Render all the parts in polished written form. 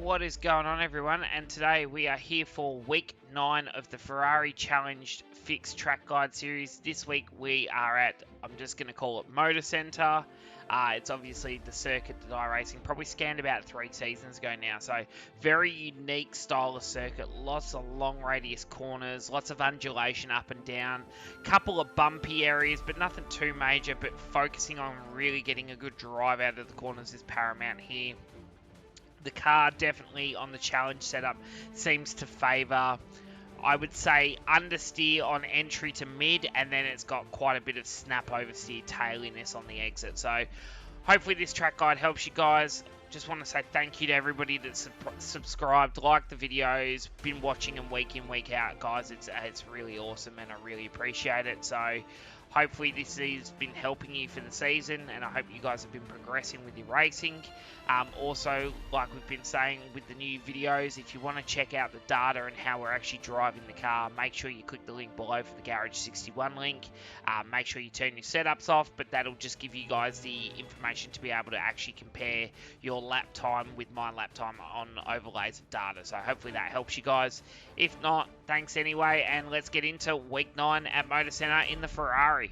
What is going on, everyone? And today we are here for week 9 of the Ferrari Challenge Fixed Track Guide series. This week we are at, I'm just going to call it Motorcenter. It's obviously the circuit that iRacing probably scanned about 3 seasons ago now. So very unique style of circuit, lots of long radius corners, lots of undulation up and down, couple of bumpy areas, but nothing too major. But focusing on really getting a good drive out of the corners is paramount here. The car definitely on the challenge setup seems to favour, I would say, understeer on entry to mid, and then it's got quite a bit of snap oversteer tailiness on the exit. So hopefully this track guide helps you guys. Just want to say thank you to everybody that's subscribed, liked the videos, been watching them week in, week out, guys. It's really awesome and I really appreciate it. So hopefully this has been helping you for the season, and I hope you guys have been progressing with your racing. Also, like we've been saying with the new videos, if you want to check out the data and how we're actually driving the car, make sure you click the link below for the Garage 61 link. Make sure you turn your setups off, but that'll just give you guys the information to be able to actually compare your lap time with my lap time on overlays of data. So hopefully that helps you guys. If not, thanks anyway, and let's get into week 9 at Motorcenter in the Ferrari.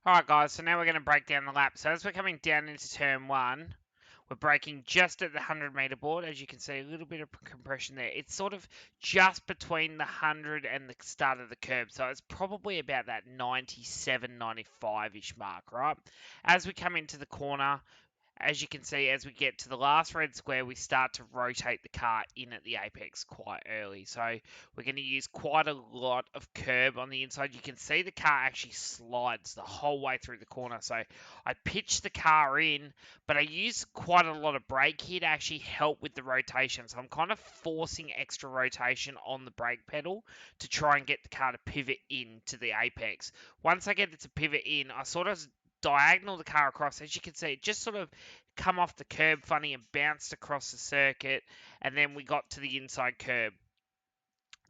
Alright guys, so now we're going to break down the lap. So as we're coming down into turn 1, we're braking just at the 100-meter board. As you can see, a little bit of compression there. It's sort of just between the 100 and the start of the curb. So it's probably about that 97, 95-ish mark, right? As we come into the corner, as you can see, as we get to the last red square, we start to rotate the car in at the apex quite early. So we're going to use quite a lot of curb on the inside. You can see the car actually slides the whole way through the corner. So I pitch the car in, but I use quite a lot of brake here to actually help with the rotation. So I'm kind of forcing extra rotation on the brake pedal to try and get the car to pivot in to the apex. Once I get it to pivot in, I sort of diagonal the car across. As you can see, it just sort of come off the curb funny and bounced across the circuit, and then we got to the inside curb.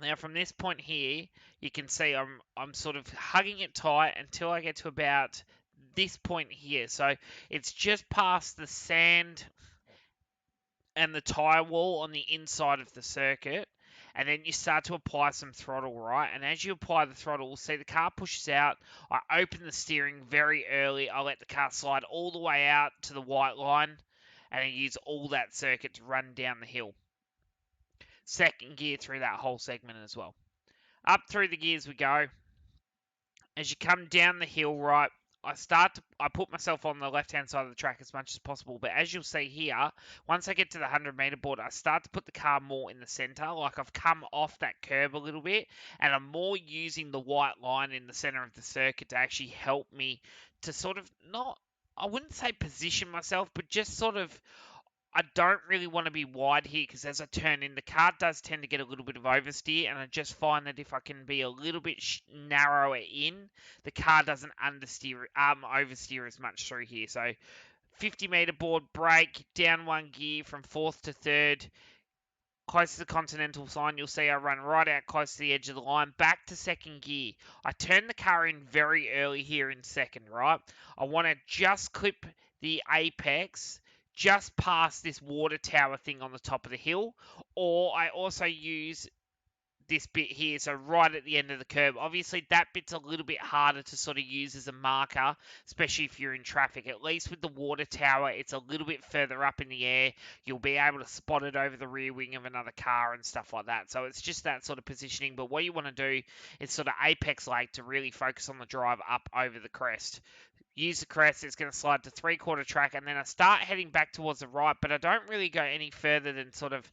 Now from this point here, you can see I'm sort of hugging it tight until I get to about this point here. So it's just past the sand and the tyre wall on the inside of the circuit, and then you start to apply some throttle, right? And as you apply the throttle, we'll see the car pushes out. I open the steering very early. I let the car slide all the way out to the white line, and I use all that circuit to run down the hill. Second gear through that whole segment as well. Up through the gears we go. As you come down the hill, right, I put myself on the left-hand side of the track as much as possible, but as you'll see here, once I get to the 100-meter board, I start to put the car more in the center, like I've come off that curb a little bit, and I'm more using the white line in the center of the circuit to actually help me to sort of I wouldn't say position myself, but just sort of, I don't really want to be wide here because as I turn in, the car does tend to get a little bit of oversteer, and I just find that if I can be a little bit narrower in, the car doesn't oversteer as much through here. So 50-meter board, brake, down 1 gear from 4th to 3rd. Close to the Continental sign, you'll see I run right out close to the edge of the line, back to 2nd gear. I turn the car in very early here in 2nd, right? I want to just clip the apex just past this water tower thing on the top of the hill, or I also use this bit here, so right at the end of the curb. Obviously, that bit's a little bit harder to sort of use as a marker, especially if you're in traffic. At least with the water tower, it's a little bit further up in the air. You'll be able to spot it over the rear wing of another car and stuff like that. So it's just that sort of positioning. But what you want to do is sort of apex lake to really focus on the drive up over the crest. Use the crest, it's going to slide to 3/4 track, and then I start heading back towards the right, but I don't really go any further than sort of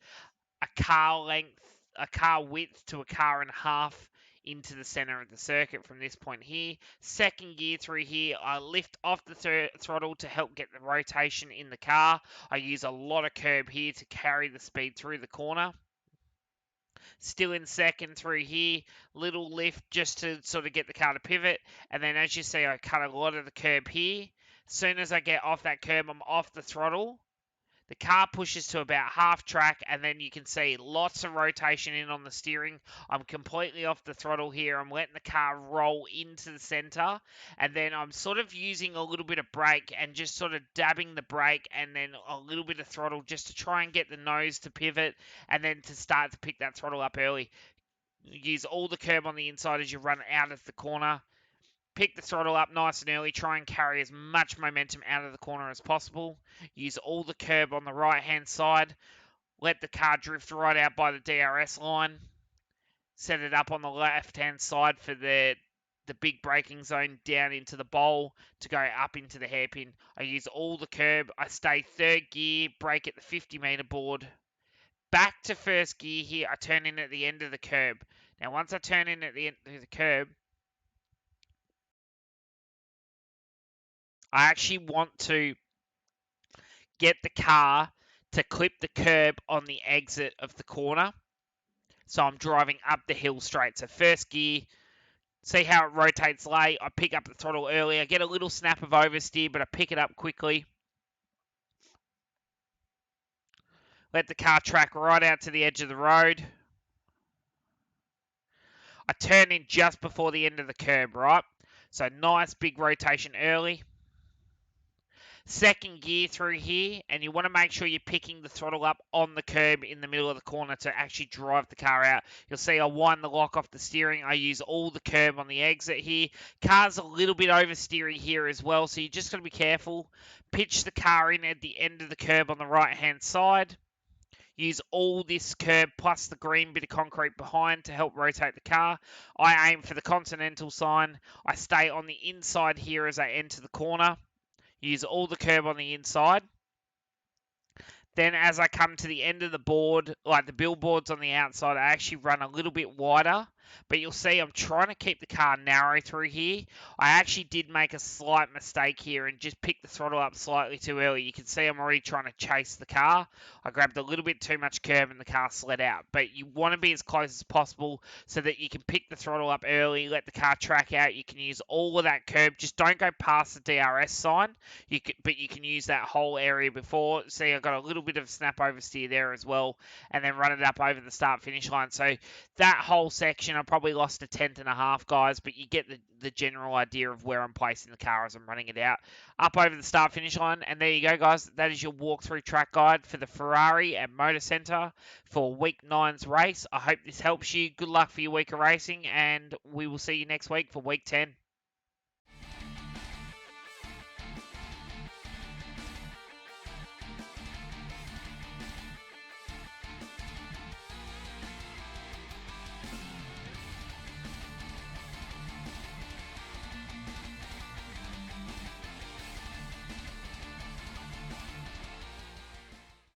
a car length, a car width to a car and a half into the center of the circuit from this point here. 2nd gear through here, I lift off the throttle to help get the rotation in the car. I use a lot of curb here to carry the speed through the corner. Still in 2nd through here, little lift just to sort of get the car to pivot. And then as you see, I cut a lot of the curb here. As soon as I get off that curb, I'm off the throttle. The car pushes to about half track, and then you can see lots of rotation in on the steering. I'm completely off the throttle here. I'm letting the car roll into the center, and then I'm sort of using a little bit of brake and just sort of dabbing the brake and then a little bit of throttle just to try and get the nose to pivot and then to start to pick that throttle up early. Use all the curb on the inside as you run out of the corner. Pick the throttle up nice and early. Try and carry as much momentum out of the corner as possible. Use all the curb on the right-hand side. Let the car drift right out by the DRS line. Set it up on the left-hand side for the big braking zone down into the bowl to go up into the hairpin. I use all the curb. I stay 3rd gear, brake at the 50-meter board. Back to 1st gear here. I turn in at the end of the curb. Now, once I turn in at the end of the curb, I actually want to get the car to clip the curb on the exit of the corner. So I'm driving up the hill straight. So 1st gear, see how it rotates late. I pick up the throttle early. I get a little snap of oversteer, but I pick it up quickly. Let the car track right out to the edge of the road. I turn in just before the end of the curb, right? So nice big rotation early. 2nd gear through here, and you want to make sure you're picking the throttle up on the curb in the middle of the corner to actually drive the car out. You'll see I wind the lock off the steering. I use all the curb on the exit here. Car's a little bit oversteery here as well, so you just got to be careful. Pitch the car in at the end of the curb on the right-hand side. Use all this curb plus the green bit of concrete behind to help rotate the car. I aim for the Continental sign. I stay on the inside here as I enter the corner. Use all the curb on the inside. Then as I come to the end of the board, like the billboards on the outside, I actually run a little bit wider. But you'll see I'm trying to keep the car narrow through here. I actually did make a slight mistake here and just picked the throttle up slightly too early. You can see I'm already trying to chase the car. I grabbed a little bit too much curb and the car slid out. But you want to be as close as possible so that you can pick the throttle up early, let the car track out. You can use all of that curb. Just don't go past the DRS sign. But you can use that whole area before. See, I got a little bit of snap oversteer there as well. And then run it up over the start-finish line. So that whole section, I probably lost a 10.5, guys, but you get the general idea of where I'm placing the car as I'm running it out. Up over the start-finish line, and there you go, guys. That is your walkthrough track guide for the Ferrari at Motorcenter for Week 9's race. I hope this helps you. Good luck for your week of racing, and we will see you next week for Week 10.